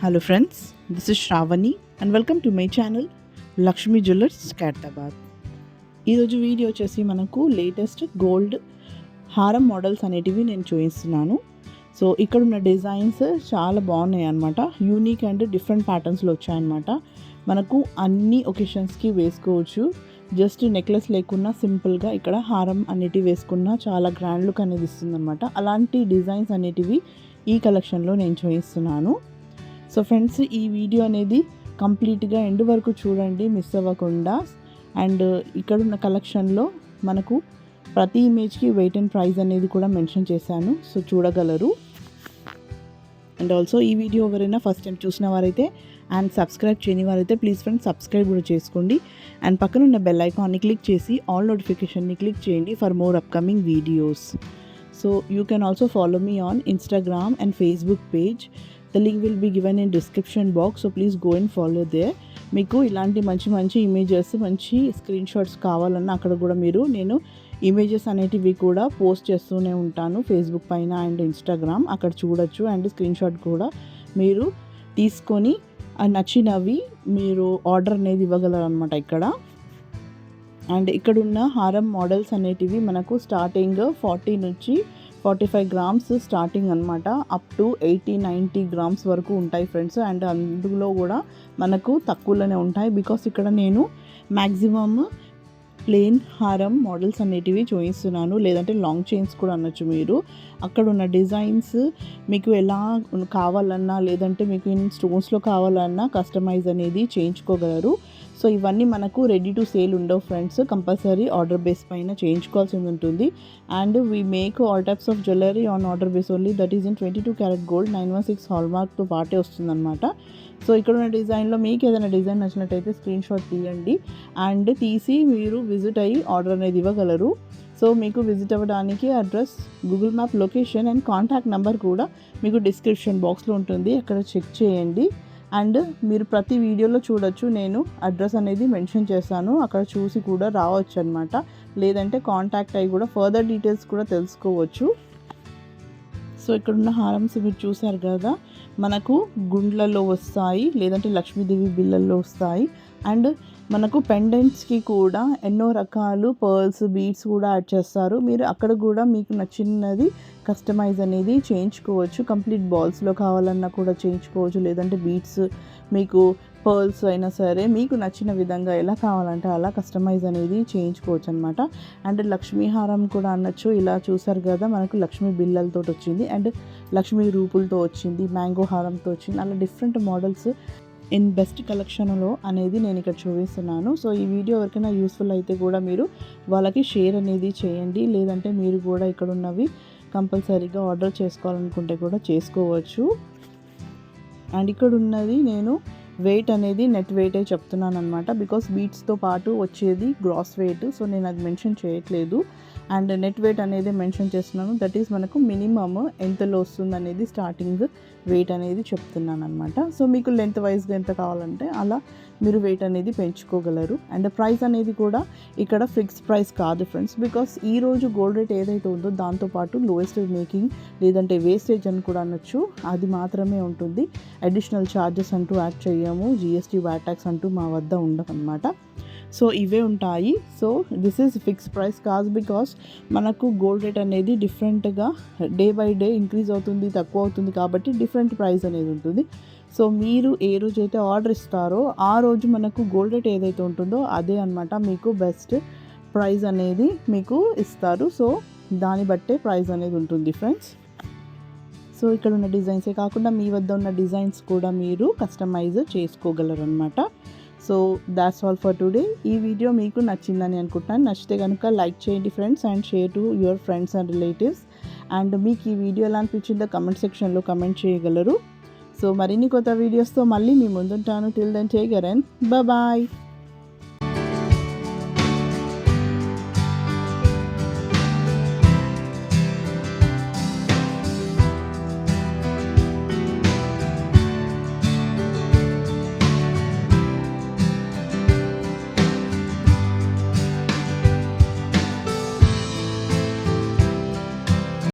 Hello friends, this is Shravani and welcome to my channel Lakshmi Jewellers Khairatabad. ఈరోజు video వచ్చేసి మనకు latest gold హారం models అనేటివి నేను చూపిస్తున్నాను. సో ఇక్కడ ఉన్న డిజైన్స్ చాలా బాగున్నాయి అన్నమాట. యూనిక్ అండ్ డిఫరెంట్ ప్యాటర్న్స్లో వచ్చాయన్నమాట. మనకు అన్ని ఒకేషన్స్కి వేసుకోవచ్చు. జస్ట్ నెక్లెస్ లేకున్నా సింపుల్గా ఇక్కడ హారం అనేటివి వేసుకున్నా చాలా గ్రాండ్ లుక్ అనేది ఇస్తుందన్నమాట. అలాంటి డిజైన్స్ అనేటివి ఈ కలెక్షన్లో నేను చూపిస్తున్నాను. సో ఫ్రెండ్స్, ఈ వీడియో అనేది కంప్లీట్గా ఎండ్ వరకు చూడండి, మిస్ అవ్వకుండా. అండ్ ఇక్కడ ఉన్న కలెక్షన్లో మనకు ప్రతి ఇమేజ్కి వెయిట్ అండ్ ప్రైస్ అనేది కూడా మెన్షన్ చేశాను, సో చూడగలరు. అండ్ ఆల్సో ఈ వీడియో ఎవరైనా ఫస్ట్ టైం చూసిన వారైతే అండ్ సబ్స్క్రైబ్ చేయని వారైతే ప్లీజ్ ఫ్రెండ్స్ సబ్స్క్రైబ్ కూడా చేసుకోండి. అండ్ పక్కన ఉన్న బెల్ ఐకాన్ని క్లిక్ చేసి ఆల్ నోటిఫికేషన్ని క్లిక్ చేయండి for more upcoming videos. So you can also follow me on Instagram and Facebook page. The link will be given in description box, so please go and follow there. మీకు ఇలాంటి మంచి images, మంచి screen shots కావాలన్నా అక్కడ కూడా నేను images అనేటివి కూడా పోస్ట్ చేస్తూనే ఉంటాను ఫేస్బుక్ పైన అండ్ ఇన్స్టాగ్రామ్. అక్కడ చూడొచ్చు అండ్ స్క్రీన్ షాట్ కూడా మీరు తీసుకొని నచ్చినవి మీరు ఆర్డర్ అనేది ఇవ్వగలరు అనమాట ఇక్కడ. అండ్ ఇక్కడున్న హారం మోడల్స్ అనేటివి మనకు స్టార్టింగ్ 40 నుంచి 45 గ్రామ్స్ స్టార్టింగ్ అనమాట, అప్ టు 80-90 గ్రామ్స్ వరకు ఉంటాయి ఫ్రెండ్స్. అండ్ అందులో కూడా మనకు తక్కువలోనే ఉంటాయి, బికాస్ ఇక్కడ నేను మ్యాక్సిమమ్ ప్లెయిన్ హారం మోడల్స్ అనేటివి చూపిస్తున్నాను, లేదంటే లాంగ్ చైన్స్ కూడా అనొచ్చు మీరు. అక్కడ ఉన్న డిజైన్స్ మీకు ఎలా కావాలన్నా, లేదంటే మీకు ఇన్ స్టోన్స్లో కావాలన్నా కస్టమైజ్ అనేది చేయించుకోగలరు. సో ఇవన్నీ మనకు రెడీ టు సేల్ ఉండవు ఫ్రెండ్స్, కంపల్సరీ ఆర్డర్ బేస్ పైన చేయించుకోవాల్సి ఉంటుంది. And we make all types of jewellery on order base only, that is in 22 carat gold 916 హాల్మార్క్తో పాటే వస్తుందన్నమాట. సో ఇక్కడ ఉన్న డిజైన్లో మీకు ఏదైనా డిజైన్ నచ్చినట్టయితే స్క్రీన్ షాట్ తీయండి అండ్ తీసి మీరు విజిట్ అయ్యి ఆర్డర్ అనేది ఇవ్వగలరు. సో మీకు విజిట్ అవ్వడానికి address, Google map location and contact number కూడా మీకు డిస్క్రిప్షన్ బాక్స్లో ఉంటుంది, అక్కడ చెక్ చేయండి. అండ్ మీరు ప్రతి వీడియోలో చూడొచ్చు, నేను అడ్రస్ అనేది మెన్షన్ చేస్తాను, అక్కడ చూసి కూడా రావచ్చు అనమాట. లేదంటే కాంటాక్ట్ అయ్యి కూడా ఫర్దర్ డీటెయిల్స్ కూడా తెలుసుకోవచ్చు. సో ఇక్కడున్న హారమ్స్ మీరు చూసారు కదా, మనకు గుండ్లలో వస్తాయి, లేదంటే లక్ష్మీదేవి బిళ్ళల్లో వస్తాయి. అండ్ మనకు పెండెంట్స్కి కూడా ఎన్నో రకాలు పర్ల్స్, బీడ్స్ కూడా యాడ్ చేస్తారు. మీరు అక్కడ కూడా మీకు నచ్చినది కస్టమైజ్ అనేది చేయించుకోవచ్చు. కంప్లీట్ బాల్స్లో కావాలన్నా కూడా చేయించుకోవచ్చు, లేదంటే బీడ్స్, మీకు పర్ల్స్ అయినా సరే మీకు నచ్చిన విధంగా ఎలా కావాలంటే అలా కస్టమైజ్ అనేది చేయించుకోవచ్చు అనమాట. అండ్ లక్ష్మీ హారం కూడా అనొచ్చు. ఇలా చూసారు కదా, మనకు లక్ష్మీ బిళ్ళలతో వచ్చింది, అండ్ లక్ష్మీ రూపులతో వచ్చింది, మ్యాంగో హారంతో వచ్చింది. అలా డిఫరెంట్ మోడల్స్ ఇన్ బెస్ట్ కలెక్షన్లో అనేది నేను ఇక్కడ చూపిస్తున్నాను. సో ఈ వీడియో ఎవరికైనా యూస్ఫుల్ అయితే కూడా మీరు వాళ్ళకి షేర్ అనేది చేయండి, లేదంటే మీరు కూడా ఇక్కడ ఉన్నవి కంపల్సరీగా ఆర్డర్ చేసుకోవాలనుకుంటే కూడా చేసుకోవచ్చు. అండ్ ఇక్కడ ఉన్నది నేను వెయిట్ అనేది నెట్ వెయిటే చెప్తున్నాను అనమాట, బికాస్ బీట్స్తో పాటు వచ్చేది గ్రాస్ వెయిట్, సో నేను అది మెన్షన్ చేయట్లేదు. అండ్ నెట్ వెయిట్ అనేది మెన్షన్ చేస్తున్నాను, దట్ ఈస్ మనకు మినిమమ్ ఎంతలో వస్తుంది అనేది స్టార్టింగ్ వెయిట్ అనేది చెప్తున్నాను అనమాట. సో మీకు లెంత్ వైజ్గా ఎంత కావాలంటే అలా మీరు వెయిట్ అనేది పెంచుకోగలరు. అండ్ ప్రైస్ అనేది కూడా ఇక్కడ ఫిక్స్డ్ ప్రైస్ కాదు ఫ్రెండ్స్, బికాస్ ఈరోజు గోల్డ్ రేట్ ఏదైతే ఉందో దాంతోపాటు లోయెస్ట్ మేకింగ్ లేదంటే వేస్టేజ్ అని కూడా అనొచ్చు, అది మాత్రమే ఉంటుంది. అడిషనల్ ఛార్జెస్ అంటూ యాడ్ చేయము, జిఎస్టీ వ్యాట్ ట్యాక్స్ అంటూ మా వద్ద ఉండవన్నమాట. సో ఇవే ఉంటాయి. So this is fixed price కాదు, బికాస్ మనకు గోల్డ్ రేట్ అనేది డిఫరెంట్గా డే బై డే ఇంక్రీజ్ అవుతుంది, తక్కువ అవుతుంది, కాబట్టి డిఫరెంట్ ప్రైస్ అనేది ఉంటుంది. సో మీరు ఏ రోజు అయితే ఆర్డర్ ఇస్తారో ఆ రోజు మనకు గోల్డ్ రేట్ ఏదైతే ఉంటుందో అదే అనమాట మీకు బెస్ట్ ప్రైస్ అనేది మీకు ఇస్తారు. సో దాన్ని బట్టే ప్రైస్ అనేది ఉంటుంది ఫ్రెండ్స్. సో ఇక్కడ ఉన్న డిజైన్సే కాకుండా మీ వద్ద ఉన్న డిజైన్స్ కూడా మీరు కస్టమైజ్ చేసుకోగలరు అనమాట. So that's all for today. ఈ వీడియో మీకు నచ్చిందని అనుకుంటున్నాను. నచ్చితే కనుక లైక్ చేయండి friends and share to your friends and relatives. And మీకు ఈ వీడియో ఎలా అనిపించిందో కమెంట్ సెక్షన్లో కమెంట్ చేయగలరు. సో మరిన్ని కొత్త వీడియోస్తో మళ్ళీ మీ ముందుంటాను. Till then take care and bye.